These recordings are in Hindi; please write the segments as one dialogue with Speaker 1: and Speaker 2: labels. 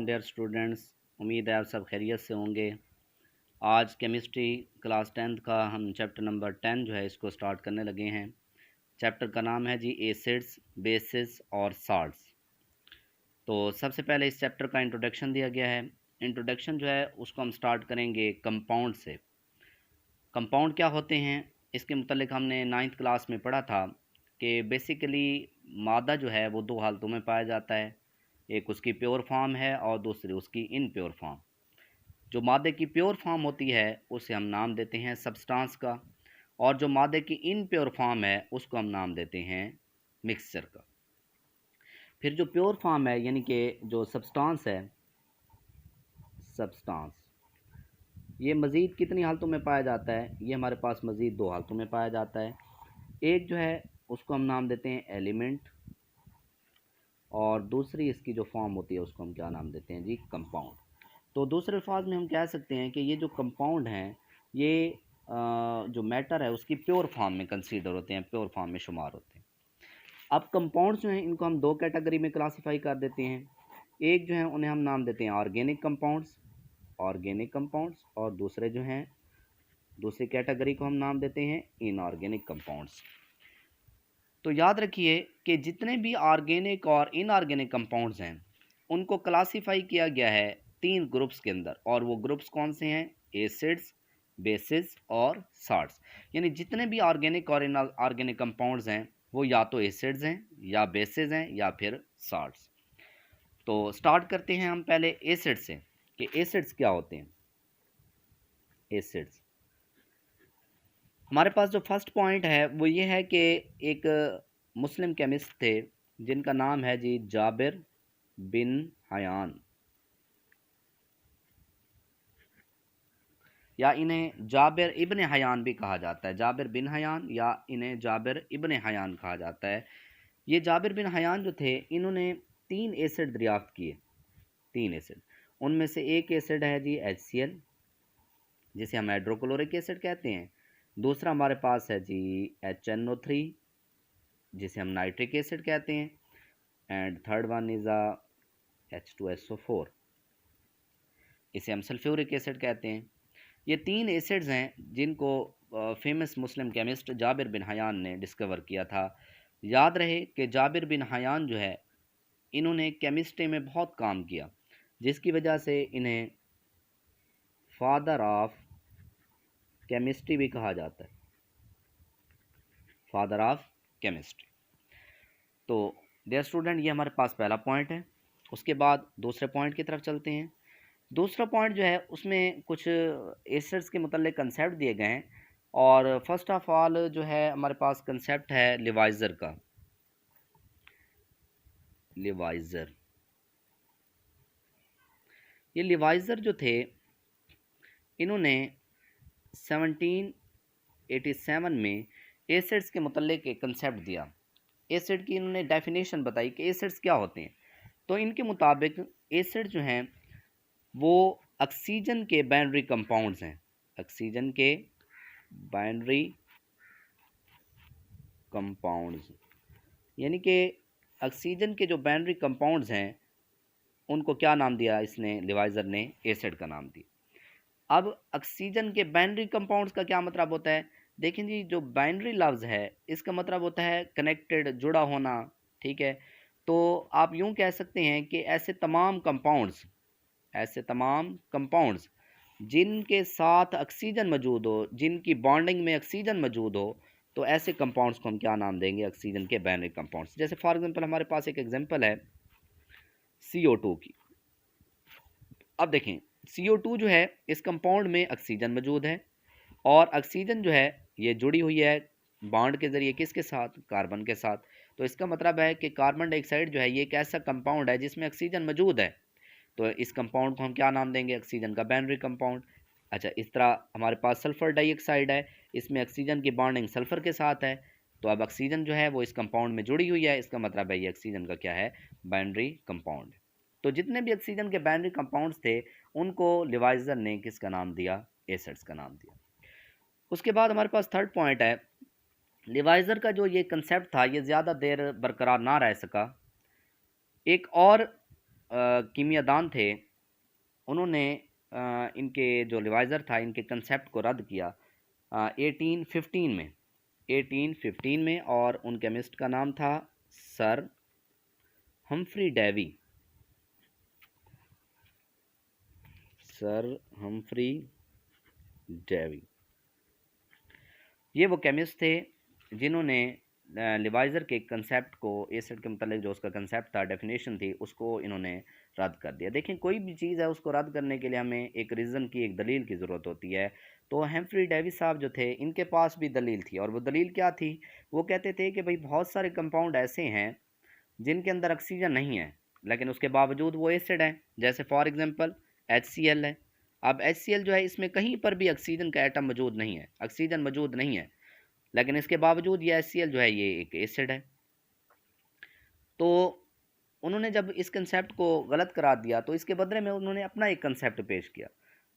Speaker 1: अलैकुम डियर स्टूडेंट्स। उम्मीद है आप सब खैरियत से होंगे। आज केमिस्ट्री क्लास 10th का हम चैप्टर नंबर 10 जो है इसको स्टार्ट करने लगे हैं। चैप्टर का नाम है जी एसिड्स, बेसिस और साल्ट्स। तो सबसे पहले इस चैप्टर का इंट्रोडक्शन दिया गया है। इंट्रोडक्शन जो है उसको हम स्टार्ट करेंगे कंपाउंड से। कंपाउंड क्या होते हैं इसके मुतल्लिक हमने 9th क्लास में पढ़ा था कि बेसिकली मादा जो है वो दो हालतों में पाया जाता है। एक उसकी प्योर फॉर्म है और दूसरी उसकी इनप्योर फॉर्म। जो मादे की प्योर फॉर्म होती है उसे हम नाम देते हैं सब्सटेंस का, और जो मादे की इनप्योर फॉर्म है उसको हम नाम देते हैं मिक्सचर का। फिर जो प्योर फॉर्म है यानी कि जो सब्सटेंस है, सब्सटेंस ये मज़ीद कितनी हालतों में पाया जाता है? ये हमारे पास मज़ीद दो हालतों में पाया जाता है। एक जो है उसको हम नाम देते हैं एलिमेंट, और दूसरी इसकी जो फॉर्म होती है उसको हम क्या नाम देते हैं जी, कंपाउंड। तो दूसरे अल्फाज में हम कह सकते हैं कि ये जो कंपाउंड हैं ये जो मैटर है उसकी प्योर फॉर्म में कंसीडर होते हैं, प्योर फॉर्म में शुमार होते हैं। अब कंपाउंड्स जो हैं इनको हम दो कैटेगरी में क्लासीफाई कर देते हैं। एक जो है उन्हें हम नाम देते हैं ऑर्गेनिक कंपाउंड्स, और दूसरे जो हैं दूसरी कैटेगरी को हम नाम देते हैं इनऑर्गेनिक कंपाउंड्स। तो याद रखिए कि जितने भी ऑर्गेनिक और इनऑर्गेनिक कंपाउंड्स हैं उनको क्लासीफाई किया गया है तीन ग्रुप्स के अंदर, और वो ग्रुप्स कौन से हैं? एसिड्स, बेसिस और साल्ट्स। यानी जितने भी ऑर्गेनिक और इनऑर्गेनिक कंपाउंड्स हैं वो या तो एसिड्स हैं या बेसिस हैं या फिर साल्ट्स। तो स्टार्ट करते हैं हम पहले एसिड से कि एसिड्स क्या होते हैं। एसिड्स, हमारे पास जो फर्स्ट पॉइंट है वो ये है कि एक मुस्लिम केमिस्ट थे जिनका नाम है जी जाबिर बिन हयान, या इन्हें जाबिर इब्न हयान भी कहा जाता है। जाबिर बिन हयान या इन्हें जाबिर इब्न हयान कहा जाता है। ये जाबिर बिन हयान जो थे इन्होंने तीन एसिड दरियाफ्त किए, तीन एसिड। उनमें से एक एसिड है जी HCl जिसे हम हाइड्रोक्लोरिक एसिड कहते हैं। दूसरा हमारे पास है जी HNO3 जिसे हम नाइट्रिक एसिड कहते हैं, and third one is H2SO4, इसे हम सल्फ्यूरिक एसिड कहते हैं। ये तीन एसिड्स हैं जिनको फेमस मुस्लिम केमिस्ट जाबिर बिन हयान ने डिस्कवर किया था। याद रहे कि जाबिर बिन हयान जो है इन्होंने केमिस्ट्री में बहुत काम किया, जिसकी वजह से इन्हें फादर ऑफ केमिस्ट्री भी कहा जाता है, फादर ऑफ केमिस्ट्री। तो डियर स्टूडेंट, ये हमारे पास पहला पॉइंट है। उसके बाद दूसरे पॉइंट की तरफ चलते हैं। दूसरा पॉइंट जो है उसमें कुछ एसिड्स के मुतल्लिक़ कंसेप्ट दिए गए हैं, और फर्स्ट ऑफ ऑल जो है हमारे पास कंसेप्ट है लिवाइज़र का। लिवाइज़र, ये लिवाइज़र जो थे इन्होंने 1787 में एसिड्स के मुतल्लिक़ एक कंसेप्ट दिया। एसिड की इन्होंने डेफिनेशन बताई कि एसिड्स क्या होते हैं। तो इनके मुताबिक एसिड जो हैं वो ऑक्सीजन के बाइनरी कंपाउंड्स हैं, ऑक्सीजन के बाइनरी कंपाउंड्स, यानी कि ऑक्सीजन के जो बाइनरी कंपाउंड्स हैं उनको क्या नाम दिया इसने, लिवाइज़र ने एसिड का नाम दिया। अब ऑक्सीजन के बाइनरी कंपाउंड्स का क्या मतलब होता है? देखें जी, जो बाइनरी लफ्ज़ है इसका मतलब होता है कनेक्टेड, जुड़ा होना, ठीक है। तो आप यूँ कह सकते हैं कि ऐसे तमाम कंपाउंड्स जिनके साथ ऑक्सीजन मौजूद हो, जिनकी बॉन्डिंग में ऑक्सीजन मौजूद हो, तो ऐसे कंपाउंड्स को हम क्या नाम देंगे? ऑक्सीजन के बाइनरी कंपाउंड्स। जैसे फॉर एग्जांपल हमारे पास एक एग्जांपल है CO2 की। अब देखें CO2 जो है इस कंपाउंड में ऑक्सीजन मौजूद है, और ऑक्सीजन जो है ये जुड़ी हुई है बॉन्ड के ज़रिए किसके साथ? कार्बन के साथ। तो इसका मतलब है कि कार्बन डाइऑक्साइड जो है ये एक ऐसा कंपाउंड है जिसमें ऑक्सीजन मौजूद है। तो इस कंपाउंड को हम क्या नाम देंगे? ऑक्सीजन का बाइनरी कंपाउंड। अच्छा, इस तरह हमारे पास सल्फ़र डाइऑक्साइड है, इसमें ऑक्सीजन की बॉन्डिंग सल्फ़र के साथ है। तो अब ऑक्सीजन जो है वो इस कंपाउंड में जुड़ी हुई है, इसका मतलब है ये ऑक्सीजन का क्या है? Binary compound. तो जितने भी ऑक्सीजन के बाइनरी कंपाउंड्स थे उनको लिवाइज़र ने किसका नाम दिया? एसिड्स का नाम दिया। उसके बाद हमारे पास थर्ड पॉइंट है, लिवाइज़र का जो ये कंसेप्ट था ये ज़्यादा देर बरकरार ना रह सका। एक और कीमियादान थे उन्होंने इनके जो लिवाइज़र था इनके कंसेप्ट को रद्द किया 1815 में 1815 में, और उन केमिस्ट का नाम था sir Humphry Davy. Sir Humphry Davy ये वो केमिस्ट थे जिन्होंने लिवाइज़र के कंसेप्ट को, एसिड के मतलब जो उसका कंसेप्ट था, डेफिनेशन थी, उसको इन्होंने रद्द कर दिया। देखें कोई भी चीज़ है उसको रद्द करने के लिए हमें एक रीज़न की, एक दलील की ज़रूरत होती है। तो हेम्फ्री डेविस साहब जो थे इनके पास भी दलील थी, और वो दलील क्या थी? वो कहते थे कि भाई बहुत सारे कंपाउंड ऐसे हैं जिनके अंदर ऑक्सीजन नहीं है लेकिन उसके बावजूद वो एसिड हैं। जैसे फॉर एग्जांपल HCl है। अब HCl जो है इसमें कहीं पर भी ऑक्सीजन का एटम मौजूद नहीं है, ऑक्सीजन मौजूद नहीं है, लेकिन इसके बावजूद ये HCl जो है ये एक एसिड है। तो उन्होंने जब इस कंसेप्ट को गलत करार दिया तो इसके बदले में उन्होंने अपना एक कंसेप्ट पेश किया।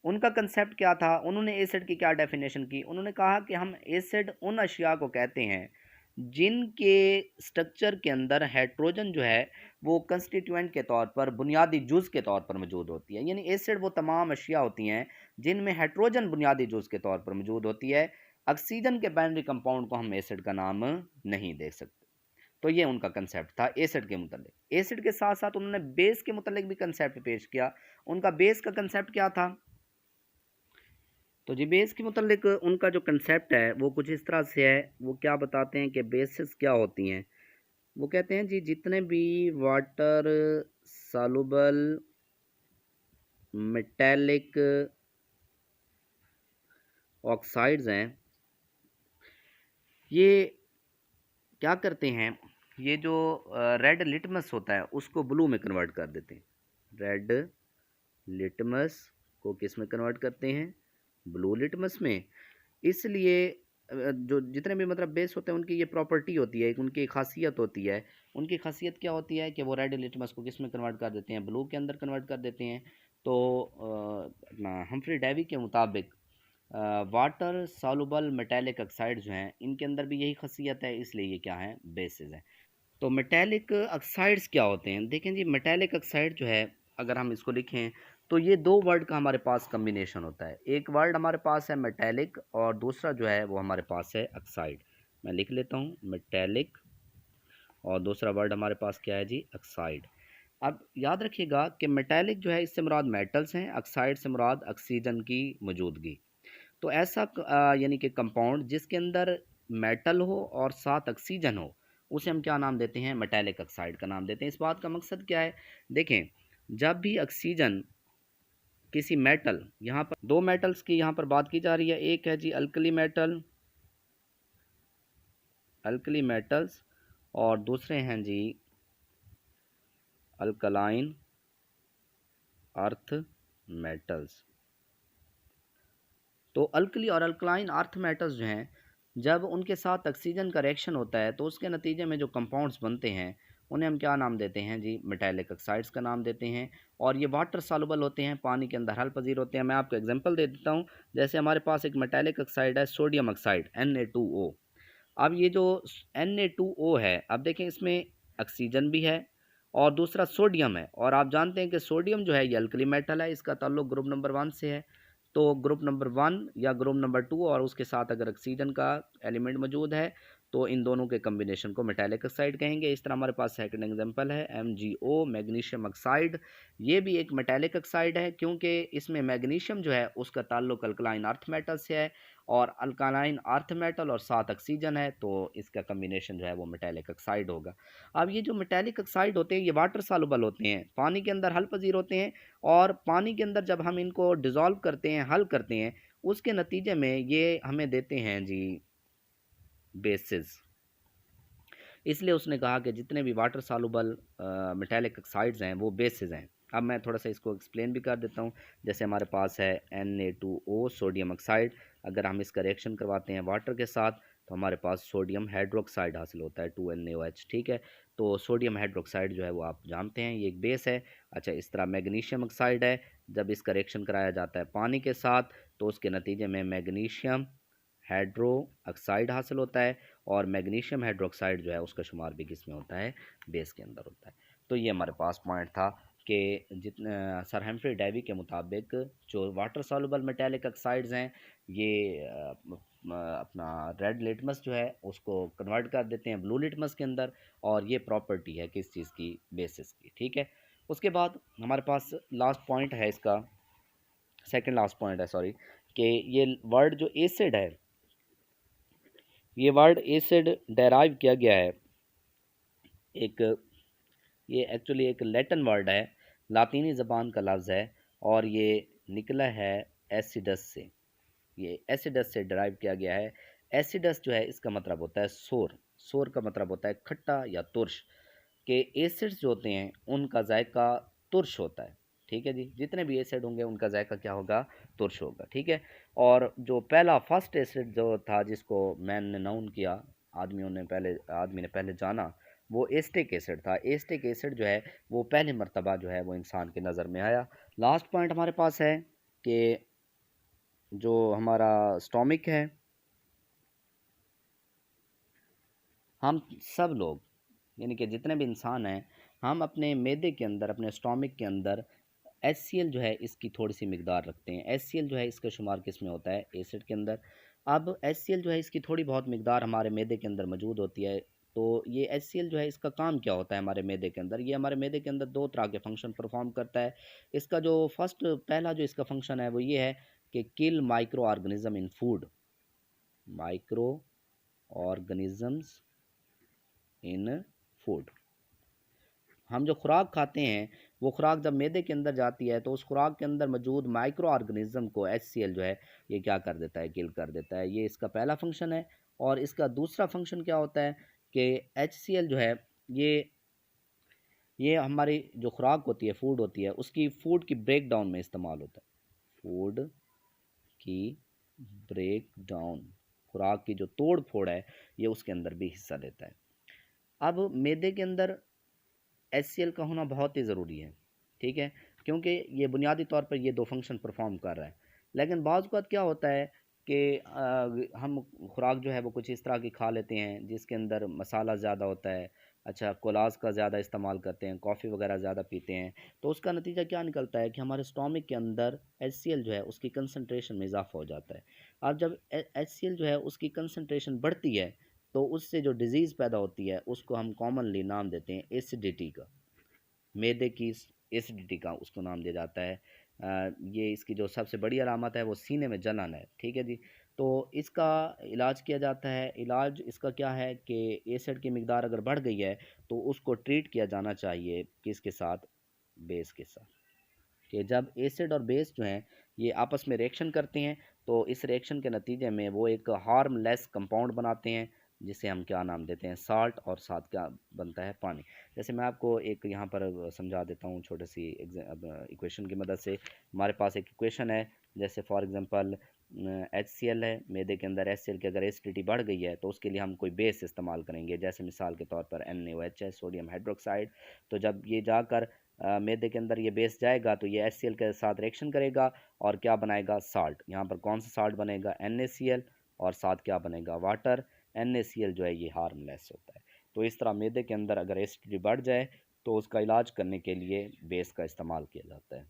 Speaker 1: उनका कंसेप्ट क्या था? उन्होंने एसिड की क्या डेफिनेशन की? उन्होंने कहा कि हम एसिड उन अशिया को कहते हैं जिनके स्ट्रक्चर के अंदर हाइड्रोजन जो है वो कंस्टिट्यूएंट के तौर पर, बुनियादी जुज़ के तौर पर मौजूद होती है। यानी एसिड वो तमाम अशिया होती हैं जिनमें हाइड्रोजन बुनियादी जुज़ के तौर पर मौजूद होती है। ऑक्सीजन के बाइनरी कंपाउंड को हम एसिड का नाम नहीं दे सकते। तो ये उनका कंसेप्ट था एसिड के मुतल्लिक। एसिड के साथ साथ उन्होंने बेस के मुतल्लिक भी कंसेप्ट पेश किया। उनका बेस का कंसेप्ट क्या था? तो जी बेस के मुतल्लिक उनका जो कंसेप्ट है वो कुछ इस तरह से है। वो क्या बताते हैं कि बेसिस क्या होती हैं? वो कहते हैं जी जितने भी वाटर सॉल्युबल मेटेलिक ऑक्साइड्स हैं, ये क्या करते हैं? ये जो रेड लिटमस होता है उसको ब्लू में कन्वर्ट कर देते हैं। रेड लिटमस को किस में कन्वर्ट करते हैं? ब्लू लिटमस में। इसलिए जो जितने भी मतलब बेस होते हैं उनकी ये प्रॉपर्टी होती है, एक उनकी खासियत होती है। उनकी खासियत क्या होती है कि वो रेड लिटमस को किस में कन्वर्ट कर देते हैं? ब्लू के अंदर कन्वर्ट कर देते हैं। तो अपना हम्फ्री डेवी के मुताबिक वाटर सॉल्युबल मेटेलिक ऑक्साइड जो हैं इनके अंदर भी यही खासियत है, इसलिए ये क्या है? बेसिस हैं। तो मेटेलिक ऑक्साइड्स क्या होते हैं? देखें जी मेटेलिक ऑक्साइड जो है अगर हम इसको लिखें तो ये दो वर्ड का हमारे पास कम्बिनेशन होता है। एक वर्ड हमारे पास है मेटेलिक और दूसरा जो है वो हमारे पास है ऑक्साइड। मैं लिख लेता हूँ मेटेलिक और दूसरा वर्ड हमारे पास क्या है जी? ऑक्साइड। अब याद रखिएगा कि मेटेलिक जो है इससे मुराद मेटल्स हैं, ऑक्साइड से मुराद ऑक्सीजन की मौजूदगी। तो ऐसा यानी कि कंपाउंड जिसके अंदर मेटल हो और साथ ऑक्सीजन हो उसे हम क्या नाम देते हैं? मेटेलिक ऑक्साइड का नाम देते हैं। इस बात का मकसद क्या है? देखें जब भी ऑक्सीजन किसी मेटल, यहाँ पर दो मेटल्स की यहाँ पर बात की जा रही है, एक है जी अल्कली मेटल, अल्कली मेटल्स, और दूसरे हैं जी अल्कलाइन अर्थ मेटल्स। तो अल्कली और अल्कलाइन अर्थ मेटल्स जो हैं जब उनके साथ ऑक्सीजन का रिएक्शन होता है तो उसके नतीजे में जो कंपाउंड्स बनते हैं उन्हें हम क्या नाम देते हैं जी? मेटेलिक ऑक्साइड्स का नाम देते हैं। और ये वाटर सॉल्युबल होते हैं, पानी के अंदर हल पजीर होते हैं। मैं आपको एग्जांपल दे देता हूँ। जैसे हमारे पास एक मेटेलिक ऑक्साइड है सोडियम ऑक्साइड Na2O। अब ये जो Na2O है, अब देखें इसमें ऑक्सीजन भी है और दूसरा सोडियम है, और आप जानते हैं कि सोडियम जो है ये अल्कली मेटल है, इसका ताल्लुक ग्रुप नंबर 1 से है। तो ग्रुप नंबर 1 या ग्रुप नंबर 2 और उसके साथ अगर ऑक्सीजन का एलिमेंट मौजूद है तो इन दोनों के कम्बिनेशन को मेटेलिक ऑक्साइड कहेंगे। इस तरह हमारे पास सेकंड एग्जांपल है MgO, मैग्नीशियम ऑक्साइड। ये भी एक मेटेलिक ऑक्साइड है क्योंकि इसमें मैग्नीशियम जो है उसका ताल्लुक अल्कलाइन अर्थ मेटल से है, और अल्कलाइन अर्थ मेटल और साथ ऑक्सीजन है, तो इसका कम्बिनेशन जो है वो मेटेलिक ऑक्साइड होगा। अब ये जो मेटेलिक ऑक्साइड होते हैं ये वाटर सॉल्युबल होते हैं, पानी के अंदर हल पजीर होते हैं, और पानी के अंदर जब हम इनको डिज़ोल्व करते हैं, हल करते हैं, उसके नतीजे में ये हमें देते हैं जी बेसिस। इसलिए उसने कहा कि जितने भी वाटर सॉल्युबल मेटेलिक ऑक्साइड्स हैं वो बेसिस हैं। अब मैं थोड़ा सा इसको एक्सप्लेन भी कर देता हूँ। जैसे हमारे पास है Na2O सोडियम ऑक्साइड, अगर हम इसका रिएक्शन करवाते हैं वाटर के साथ तो हमारे पास सोडियम हाइड्रोक्साइड हासिल होता है 2NaOH। ठीक है, तो सोडियम हाइड्रोक्साइड जो है वो आप जानते हैं ये एक बेस है। अच्छा, इस तरह मैग्नीशियम ऑक्साइड है, जब इसका रिएक्शन कराया जाता है पानी के साथ तो उसके नतीजे में मैग्नीशियम हाइड्रो ऑक्साइड हासिल होता है, और मैग्नीशियम हाइड्रोक्साइड जो है उसका शुमार भी किस में होता है? बेस के अंदर होता है। तो ये हमारे पास पॉइंट था कि जितने सर हम्फ्री डेवी के मुताबिक जो वाटर सॉल्युबल मेटेलिक ऑक्साइड्स हैं ये अपना रेड लिटमस जो है उसको कन्वर्ट कर देते हैं ब्लू लिटमस के अंदर, और ये प्रॉपर्टी है किस चीज़ की, बेसिस की। ठीक है, उसके बाद हमारे पास लास्ट पॉइंट है इसका, सेकंड लास्ट पॉइंट है सॉरी, कि ये वर्ड जो एसिड है, ये वर्ड एसिड डेराइव किया गया है एक, ये एक्चुअली एक लैटिन वर्ड है, लातीनी ज़बान का लफ्ज़ है, और ये निकला है एसिडस से। ये एसिडस से डराइव किया गया है। एसिडस जो है इसका मतलब होता है सोर, सोर का मतलब होता है खट्टा या तुर्श, के एसिड्स जो होते हैं उनका जायका तुर्श होता है। ठीक है जी, जितने भी एसिड होंगे उनका जायका क्या होगा, तुर्श होगा। ठीक है, और जो पहला फर्स्ट एसिड जो था जिसको मैन ने नाउन किया, आदमी ने पहले जाना, वो एस्टिक एसिड था। एस्टिक एसिड जो है वो पहली मर्तबा जो है वो इंसान के नज़र में आया। लास्ट पॉइंट हमारे पास है कि जो हमारा स्टोमिक है, हम सब लोग यानी कि जितने भी इंसान हैं, हम अपने मैदे के अंदर, अपने स्टोमिक के अंदर HCl जो है इसकी थोड़ी सी मिकदार रखते हैं। HCl जो है इसका शुमार किस में होता है, एसिड के अंदर। अब HCl जो है इसकी थोड़ी बहुत मिकदार हमारे मैदे के अंदर मौजूद होती है। तो ये HCl जो है इसका काम क्या होता है हमारे मैदे के अंदर, ये हमारे मैदे के अंदर दो तरह के फंक्शन परफॉर्म करता है। इसका जो पहला जो इसका फंक्शन है वो ये है कि kill micro organism in food, micro organisms in food. हम जो खुराक खाते हैं वो खुराक जब मैदे के अंदर जाती है तो उस खुराक के अंदर मौजूद माइक्रो ऑर्गेनिज्म को HCl जो है ये क्या कर देता है, किल कर देता है। ये इसका पहला फंक्शन है। और इसका दूसरा फंक्शन क्या होता है कि HCl जो है ये ये हमारी जो खुराक होती है, फूड होती है, उसकी फूड की ब्रेक डाउन में इस्तेमाल होता है। फूड की ब्रेक डाउन, खुराक की जो तोड़ फोड़ है ये उसके अंदर भी हिस्सा लेता है। अब मैदे के अंदर HCl का होना बहुत ही ज़रूरी है। ठीक है, क्योंकि ये बुनियादी तौर पर ये दो फंक्शन परफॉर्म कर रहा है। लेकिन बाज़ औक़ात क्या होता है कि हम खुराक जो है वो कुछ इस तरह की खा लेते हैं जिसके अंदर मसाला ज़्यादा होता है, अच्छा कोलाज का ज़्यादा इस्तेमाल करते हैं, कॉफ़ी वगैरह ज़्यादा पीते हैं, तो उसका नतीजा क्या निकलता है कि हमारे स्टोमिक के अंदर HCl जो है उसकी कंसंट्रेशन में इजाफा हो जाता है। अब जब HCl जो है उसकी कंसंट्रेशन बढ़ती है तो उससे जो डिज़ीज़ पैदा होती है उसको हम कॉमनली नाम देते हैं एसिडिटी का। मैदे की एसिडिटी का उसको नाम दिया जाता है। ये इसकी जो सबसे बड़ी अलामत है वो सीने में जलन है। ठीक है जी, तो इसका इलाज किया जाता है। इलाज इसका क्या है कि एसिड की मिकदार अगर बढ़ गई है तो उसको ट्रीट किया जाना चाहिए किसके साथ, बेस के साथ। कि जब एसिड और बेस जो हैं ये आपस में रिएक्शन करते हैं तो इस रिएक्शन के नतीजे में वो एक हार्मलेस कंपाउंड बनाते हैं जिसे हम क्या नाम देते हैं, साल्ट, और साथ क्या बनता है, पानी। जैसे मैं आपको एक यहाँ पर समझा देता हूँ छोटी सी इक्वेशन की मदद से। हमारे पास एक इक्वेशन है, जैसे फॉर एग्जांपल HCl है, मैदे के अंदर HCl की अगर एसिडिटी बढ़ गई है तो उसके लिए हम कोई बेस इस्तेमाल करेंगे, जैसे मिसाल के तौर पर NaOH है, सोडियम हाइड्रोक्साइड। तो जब ये जाकर मैदे के अंदर ये बेस जाएगा तो ये HCl के साथ रिएक्शन करेगा और क्या बनाएगा, साल्ट। यहाँ पर कौन सा साल्ट बनेगा, NaCl, और साथ क्या बनेगा, वाटर। NaCl जो है ये हार्मलेस होता है। तो इस तरह मैदे के अंदर अगर एसिडिटी बढ़ जाए तो उसका इलाज करने के लिए बेस का इस्तेमाल किया जाता है।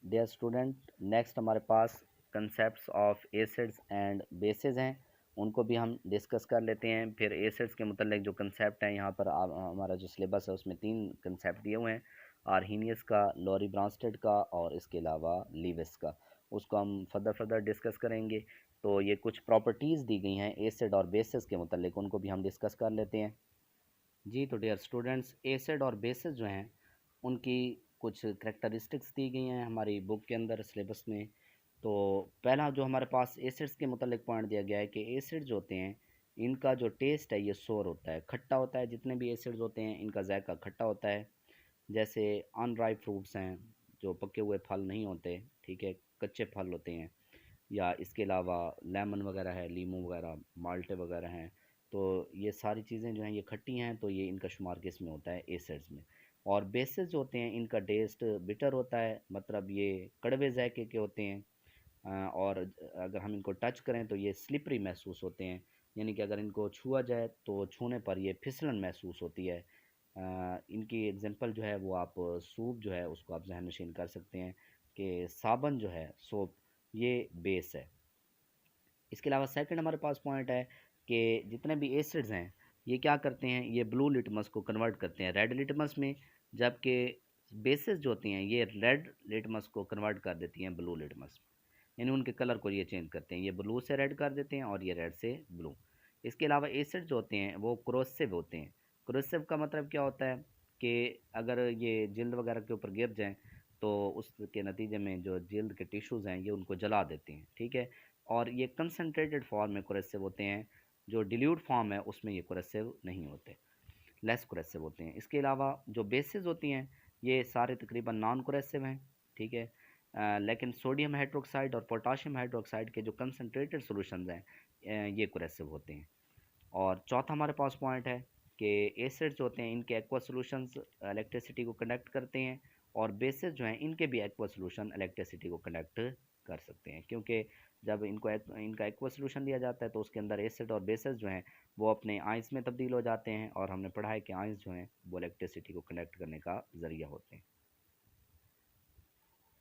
Speaker 1: डियर स्टूडेंट, नेक्स्ट हमारे पास concepts of acids and bases हैं, उनको भी हम डिस्कस कर लेते हैं। फिर एसिड्स के मतलब जो कंसेप्ट हैं, यहाँ पर हमारा जो सिलेबस है उसमें 3 कंसेप्ट दिए हुए हैं, आर्हीनियस का, लॉरी ब्रांस्टेड का, और इसके अलावा लीविस का। उसको हम फर्दर डिस्कस करेंगे। तो ये कुछ प्रॉपर्टीज़ दी गई हैं एसिड और बेसिस के मतलब, उनको भी हम डिस्कस कर लेते हैं। जी, तो डियर स्टूडेंट्स, एसिड और बेसिस जो हैं उनकी कुछ करैक्टरिस्टिक्स दी गई हैं हमारी बुक के अंदर, सिलेबस में। तो पहला जो हमारे पास एसिड्स के मतलब पॉइंट दिया गया है कि एसिड जो होते हैं इनका जो टेस्ट है ये सोर होता है, खट्टा होता है। जितने भी एसिड्स होते हैं इनका जायका खट्टा होता है। जैसे अनराइप फ्रूट्स हैं, जो पके हुए फल नहीं होते, ठीक है, कच्चे फल होते हैं, या इसके अलावा लेमन वगैरह है, लीमू वगैरह, माल्टे वगैरह हैं, तो ये सारी चीज़ें जो हैं ये खट्टी हैं, तो ये इनका शुमार किस में होता है, एसिड्स में। और बेसिस जो होते हैं इनका टेस्ट बिटर होता है, मतलब ये कड़वे जायके के होते हैं। और अगर हम इनको टच करें तो ये स्लिपरी महसूस होते हैं, यानी कि अगर इनको छुआ जाए तो छूने पर ये फिसलन महसूस होती है। इनकी एग्जांपल जो है वो आप सूप जो है उसको आप जहन नशीन कर सकते हैं कि साबन जो है सोप ये बेस है। इसके अलावा सेकंड हमारे पास पॉइंट है कि जितने भी एसिड्स हैं ये क्या करते हैं, ये ब्लू लिटमस को कन्वर्ट करते हैं रेड लिटमस में, जबकि बेसिस जो होती हैं ये रेड लिटमस को कन्वर्ट कर देती हैं ब्लू लिटमस में। यानी उनके कलर को ये चेंज करते हैं, ये ब्लू से रेड कर देते हैं और ये रेड से ब्लू। इसके अलावा एसिड जो होते हैं वो क्रोसिव होते हैं। क्रोसिव का मतलब क्या होता है कि अगर ये जिल्द वगैरह के ऊपर गिर जाएं तो उसके नतीजे में जो जिल्द के टिश्यूज़ हैं ये उनको जला देते हैं, ठीक है। और ये कंसनट्रेटेड फॉर्म में कुरेसिव होते हैं, जो डिल्यूट फॉर्म है उसमें ये कुरेसिव नहीं होते, लेस कुरेसिव होते हैं। इसके अलावा जो बेसिस होती हैं ये सारे तकरीबन नॉन कुरेसिव हैं, ठीक है। लेकिन सोडियम हाइड्रोक्साइड और पोटाशियम हाइड्रोक्साइड के जो कंसनट्रेटेड सॉल्यूशंस हैं ये कुरेसिव होते हैं। और चौथा हमारे पास पॉइंट है कि एसिड्स होते हैं इनके एक्वा सॉल्यूशंस इलेक्ट्रिसिटी को कंडक्ट करते हैं, और बेसिस जो हैं इनके भी एक्वा सॉल्यूशन इलेक्ट्रिसिटी को कंडक्ट कर सकते हैं, क्योंकि जब इनका एक्वा सॉल्यूशन दिया जाता है तो उसके अंदर एसिड और बेसिस जो हैं वो अपने आइंस में तब्दील हो जाते हैं, और हमने पढ़ा है कि आइंस जो हैं वो इलेक्ट्रिसिटी को कंडक्ट करने का ज़रिया होते हैं।